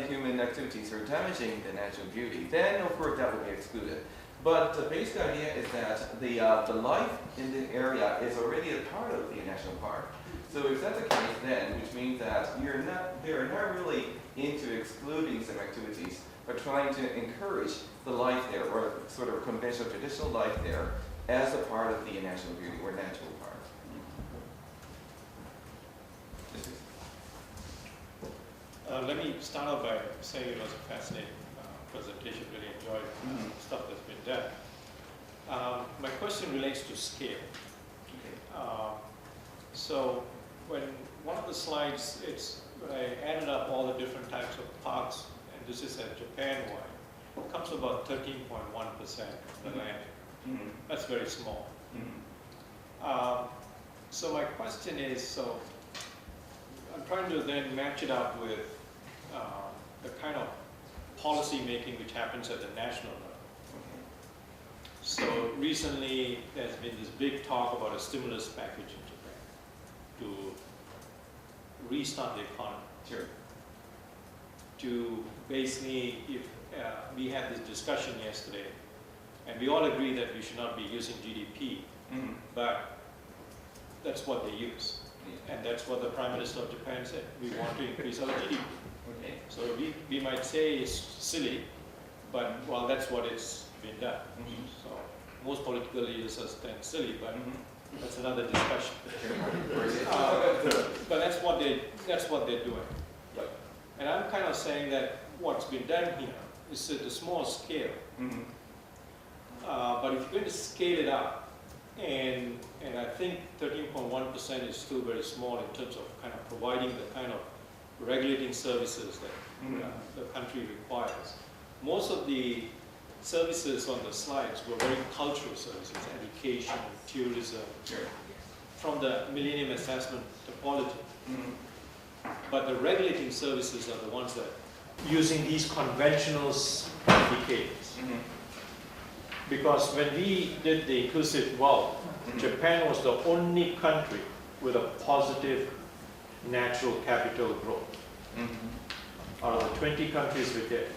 human activities are damaging the natural beauty, then of course that would be excluded. But the basic idea is that the life in the area is already a part of the national park. So if that's the case, then, which means that they're not really into excluding some activities, but trying to encourage the life there, or sort of conventional, traditional life there, as a part of the national beauty or natural park. Let me start off by saying it was a fascinating presentation. Really enjoyed stuff that's been done. My question relates to scale. So when one of the slides, when I added up all the different types of parks, and this is at Japan-wide, it comes to about 13.1% of the land. That's very small. So my question is, so I'm trying to then match it up with the kind of policy making which happens at the national level. So recently there's been this big talk about a stimulus package in Japan to restart the economy. Sure. To basically, if we had this discussion yesterday, and we all agree that we should not be using GDP, but that's what they use. And that's what the Prime Minister of Japan said. We want to increase our GDP. Okay. So we might say it's silly, but well, that's what it's been done. So most political leaders are saying silly, but that's another discussion. But that's what they're doing. Yep. And I'm kind of saying that what's been done here is at a small scale. But if you're going to scale it up, and I think 13.1% is still very small in terms of kind of providing the kind of regulating services that the country requires. Most of the services on the slides were very cultural services, education, tourism, from the Millennium Assessment topology. But the regulating services are the ones that using these conventional indicators. Because when we did the inclusive world, Japan was the only country with a positive natural capital growth. Out of the 20 countries we did,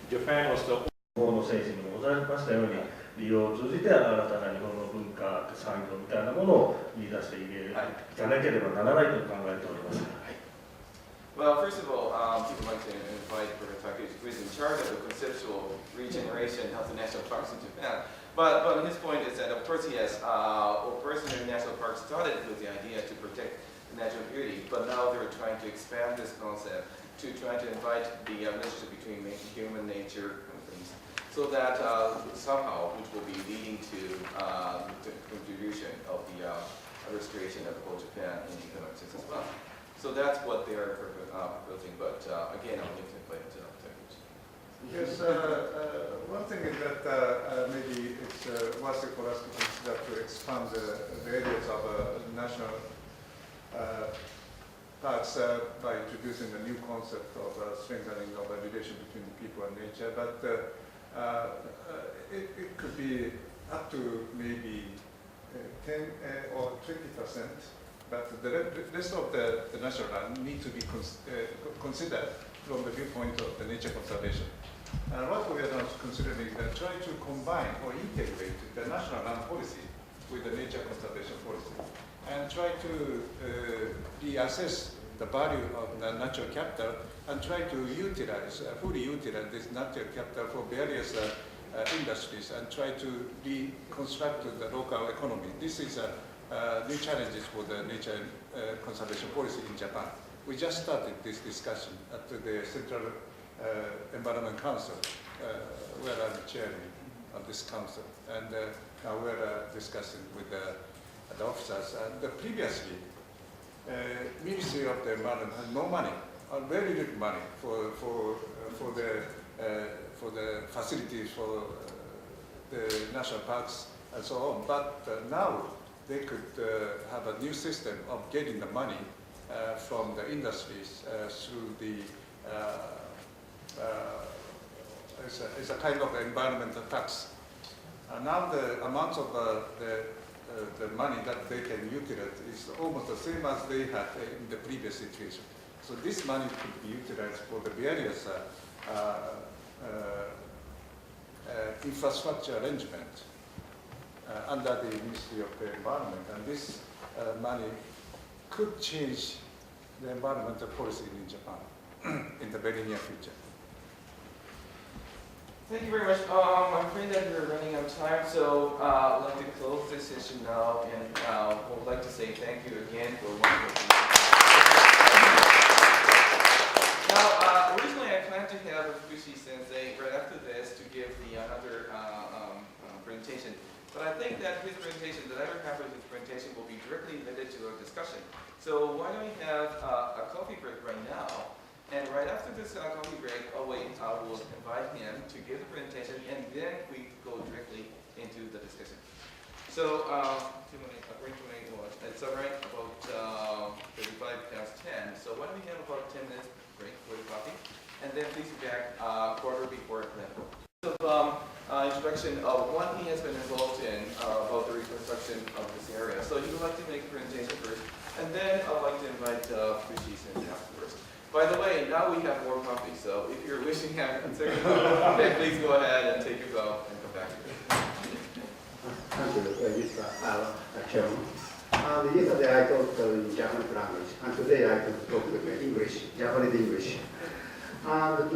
Japan was the 法の精神にもございましたように、利用を通じて新たな日本の文化、産業みたいなものを見出していかなければならないと考えております。Well, first of all, people like to invite Professor Taki, who is in charge of the conceptual regeneration of the national parks in Japan. But his point is that, of course, he has, personally, the national park started with the idea to protect the natural beauty, but now they're trying to expand this concept to try to invite the relationship between human nature and things, so that somehow, which will be leading to the contribution of the restoration of whole Japan in the economic sense as well. So that's what they are proposing, but again, I'll need to invite Takuchi. Yes, one thing is that maybe it's worth it for us to consider to expand the areas of national parks by introducing a new concept of strengthening of a relation between people and nature. But it could be up to maybe 10 or 20%. But the rest of the national land need to be considered from the viewpoint of the nature conservation. And what we are now considering is that try to combine or integrate the national land policy with the nature conservation policy, and try to reassess the value of the natural capital and try to utilize, fully utilize this natural capital for various industries and try to reconstruct the local economy. This is new challenges for the nature conservation policy in Japan. We just started this discussion at the Central Environment Council, where I'm chairing of this council, and now we're discussing with the officers. And previously, Ministry of the Environment had no money, or very little money for the facilities for the national parks and so on. But now they could have a new system of getting the money from the industries through the it's a kind of environmental tax. Now the amount of the money that they can utilize is almost the same as they had in the previous situation. So this money could be utilized for the various infrastructure arrangement under the Ministry of the Environment, and this money could change the environmental policy in Japan in the very near future. Thank you very much. I'm afraid that we're running out of time, so I'd like to close this session now, and would like to say thank you again for wonderful. Now, originally I planned to have Fukushi Sensei right after this to give another presentation. But I think that his presentation, the latter half of his presentation, will be directly related to our discussion. So why don't we have a coffee break right now? And right after this coffee break, I will invite him to give the presentation, and then we go directly into the discussion. So, it's all right, about 10. So why don't we have about 10 minutes break for the coffee, and then please be back quarter before 11. Introduction of what he has been involved in about the reconstruction of this area. So he would like to make a presentation first, and then I'd like to invite Fukushi Sensei afterwards. By the way, now we have more coffee, so if you're wishing to have a second coffee, please go ahead and take your go and come back. Thank you, Mr. Chairman. Yesterday I talked in Japanese language, and today I talk in English, Japanese English. And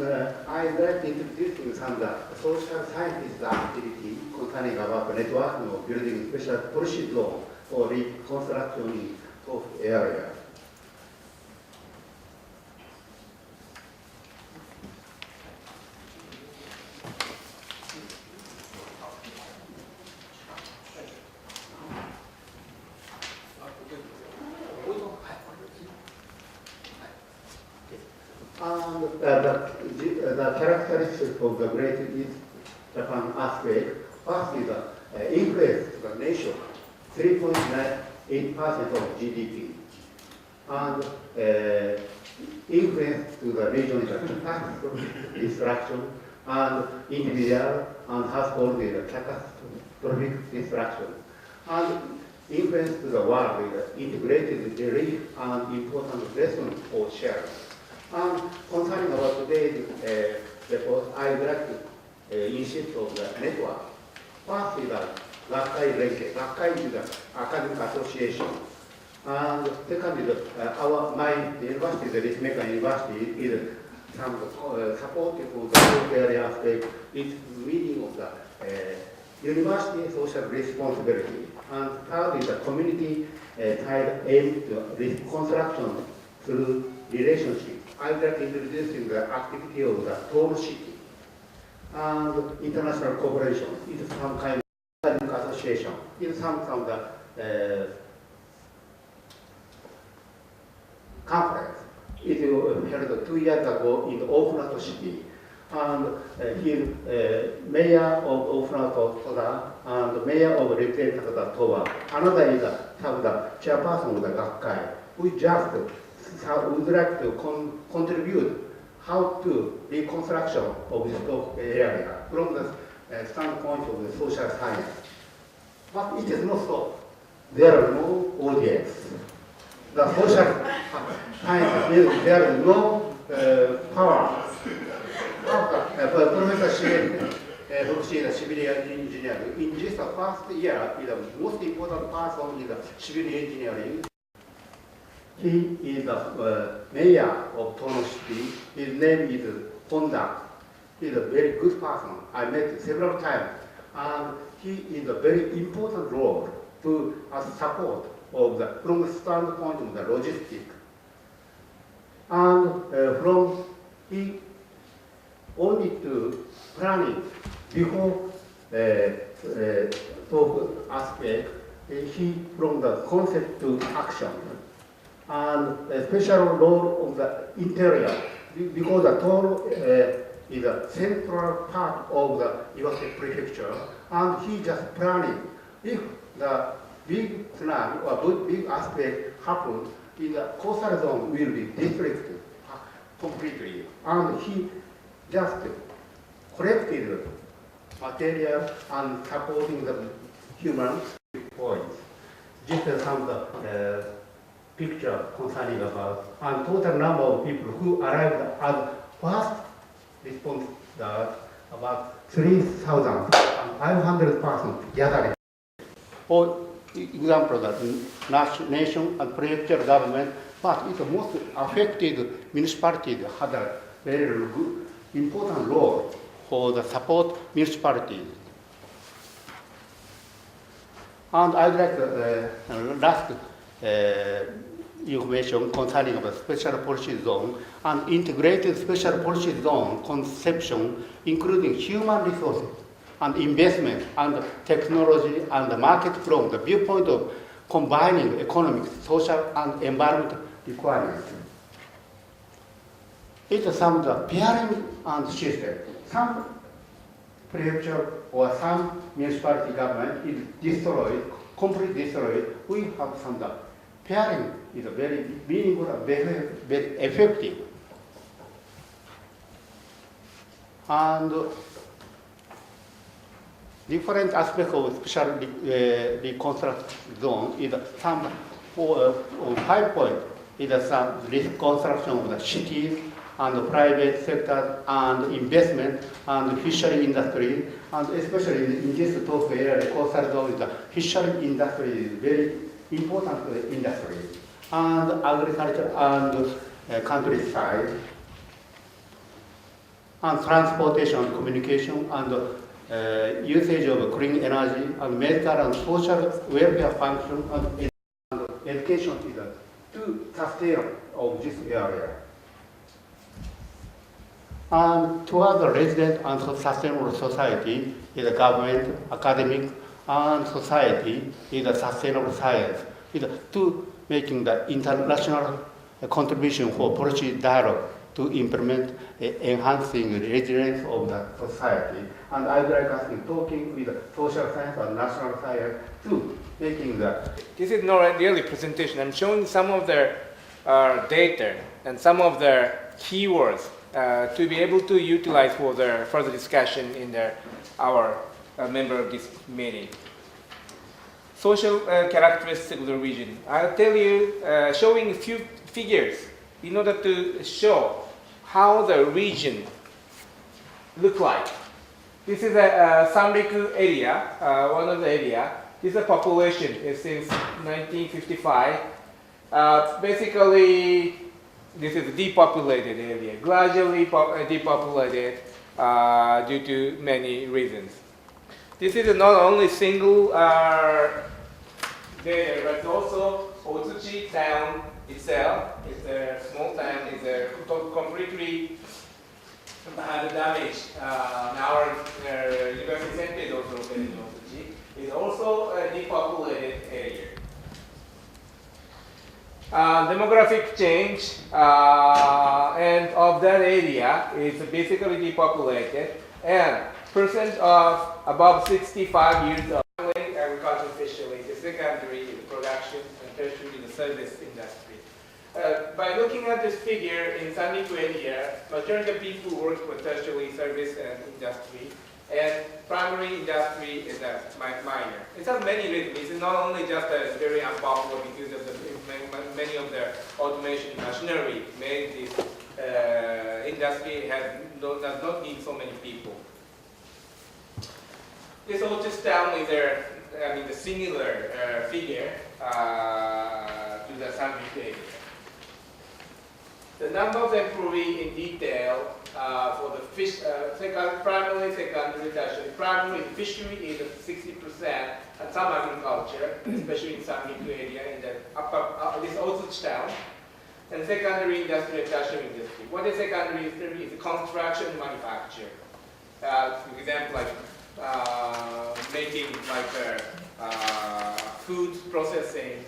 I'd like to introduce you some of the social scientist activity concerning about the networking of building special policy zone for reconstruction in Tohoku area. And the characteristics of the Great East Japan earthquake, first is the influence to the nation, 3.8% of GDP, and influence to the region is catastrophic destruction, and individual and household is catastrophic destruction, and influence to the world is integrated relief and important lesson for sharing. And concerning about today's report, I would like to insist on the network. First is the Rakkai Renke. Rakkai is the academic association. And second is my university, the Rishimeka University, is some supportive of the health area aspect. It's meaning of the university social responsibility. And third is the community side aim to reconstruction through relationship. I would like to introduce the activity of the Tohoku City and international cooperation. It is some kind of association. It is some of the conference. It was held 2 years ago in Ofunato City. And mayor of Ofunato Toda and mayor of representative of Towa. Another is the chairperson of the Gakkai. We just would like to contribute how to reconstruction of this area from the standpoint of the social science. But it is not so. There are no audience. The social science, there is no power. Professor Shire, civil engineer, in this first year, the most important person is civil engineering. He is the mayor of Tohoku City. His name is Honda. He is a very good person. I met several times. And he is a very important role to support of the, from the standpoint of the logistics. And from he only to planning before talk aspect, he from the concept to action. And a special role of the interior, because the Tohoku is a central part of the Iwate prefecture, and he just planning. If the big plan or big aspect happens, the coastal zone will be districted completely. And he just collected material and supporting the human points. This is some of the picture concerning about, and total number of people who arrived as first response about 3,500 persons gathered. For example, the nation and prefecture government, but the most affected municipalities had a very good, important role for the support municipalities. And I'd like to last information concerning about special policy zone and integrated special policy zone conception, including human resources and investment and technology and the market from the viewpoint of combining economic, social, and environmental requirements. It's some of the pairing and system. Some prefecture or some municipality government is destroyed, completely destroyed. We have some of the pairing is a very meaningful and very effective. And different aspects of special reconstruction zone is some 5 points. Is some reconstruction of the cities and the private sector and investment and fishery industry, and especially in this Tohoku area, the coastal zone, the fishery industry is very important industry, and agriculture and countryside, and transportation and communication, and usage of clean energy, and medical and social welfare function, and education is to sustain of this area. And towards the resident and sustainable society is a government, academic, and society is a sustainable science. Is to making the international contribution for policy dialogue to implement enhancing resilience of the society. And I would like us in talking with social science and national science to making the. This is not really presentation. I'm showing some of their data and some of their keywords to be able to utilize for their further discussion in our member of this meeting. Social characteristics of the region. I'll tell you, showing a few figures in order to show how the region look like. This is a Sanriku area, one of the area. This is a population since 1955, Basically, this is a depopulated area, gradually depopulated due to many reasons. This is not only single data, but also Otsuchi town itself. It's a small town. It's a completely damaged. Our university center is also located in Otsuchi. It's also a depopulated area. Demographic change and of that area is basically depopulated, and percent of above 65 years old, agriculture, fishery, the secondary production, and tertiary the service industry. By looking at this figure in Sanriku area, majority of people work with tertiary service and industry, and primary industry is a minor. It has many reasons. It's not only just very unpopular because of many of the automation machinery made this industry does not need so many people. This Otis town is a similar figure to the Sanriku area. The number of employees in detail for the fish, primarily, secondary, tertiary. Primary fishery is 60%, and some agriculture, especially in Sanriku area, in the this Otsuchi town. And secondary industry and tertiary industry. What is secondary industry? Is construction and manufacture. For example, like making food processing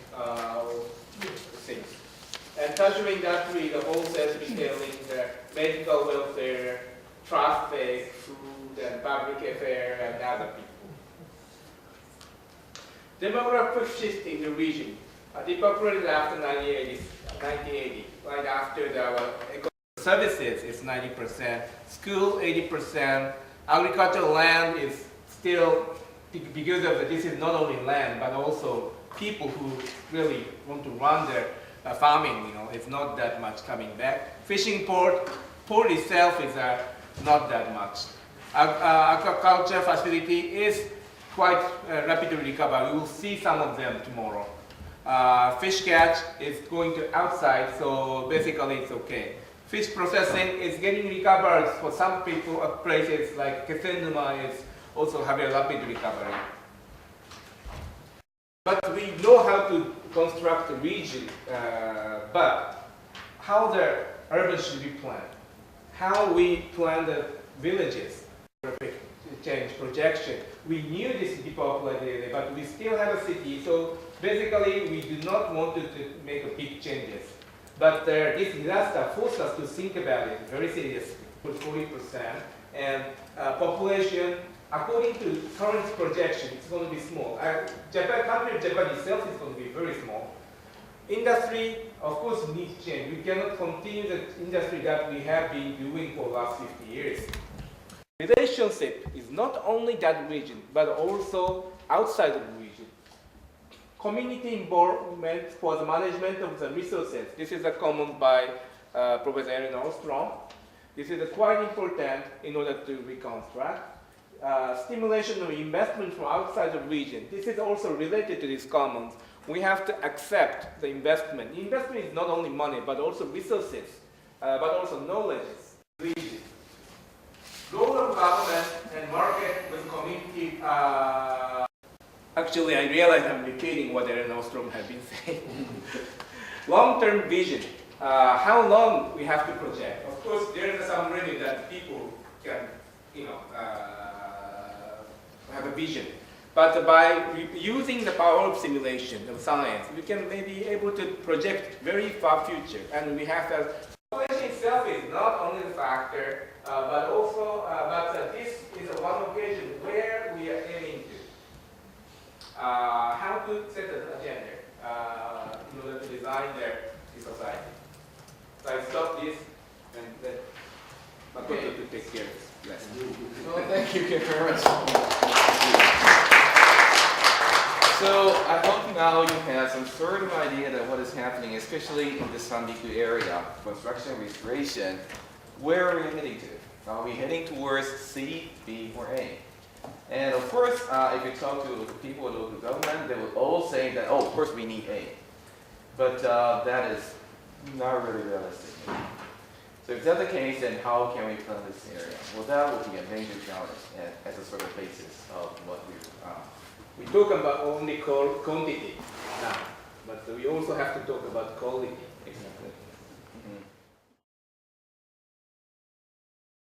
things. And tertiary industry, the wholesale retailing, the medical welfare, traffic, food, and public affairs, and other people. Demographic shift in the region. Depopulated after 1980, right after the services is 90%, school 80%, agricultural land is still, because of this is not only land, but also people who really want to run their farming, it's not that much coming back. Fishing port itself is not that much. Aquaculture facility is quite rapidly recovered. We will see some of them tomorrow. Fish catch is going to outside, so basically it's okay. Fish processing is getting recovered for some people. Places like Kesenuma is also having a rapid recovery. But we know how to construct the region, but how the urban should be planned, how we plan the villages, change projection. We knew this depopulated area, but we still have a city, so basically we do not want to make a big changes. But this disaster forced us to think about it very seriously, with 40%, and population, according to current projection, it's going to be small. Country of Japan itself is going to be very small. Industry, of course, needs change. We cannot continue the industry that we have been doing for the last 50 years. Relationship is not only that region, but also outside of the region. Community involvement for the management of the resources. This is a comment by Professor Erin Ostrom. This is quite important in order to reconstruct. Stimulation of investment from outside the region. This is also related to these comments. We have to accept the investment. Investment is not only money, but also resources, but also knowledge. Region. Role of government and market with community. Actually, I realize I'm repeating what Erin Ostrom has been saying. Long-term vision. How long we have to project. Of course, there is some limit that people can, have a vision. But by using the power of simulation, of science, we can maybe able to project very far future. And we have the population itself is not only the factor, but also, this is one occasion where we are aiming to. How to set an agenda in order to design the society. So I stop this and let Makoto to take care of this lesson. Well, thank you very much. So I hope now you have some sort of idea of what is happening, especially in the Sanriku area, construction restoration. Where are we heading to? Are we heading towards C, B, or A? And of course, if you talk to local people or local government, they will all say that, oh, of course we need A. But that is not really realistic. So if that's the case, then how can we plan this area? Well, that will be a major challenge as a sort of basis of what We talk about only quantity now, but we also have to talk about quality.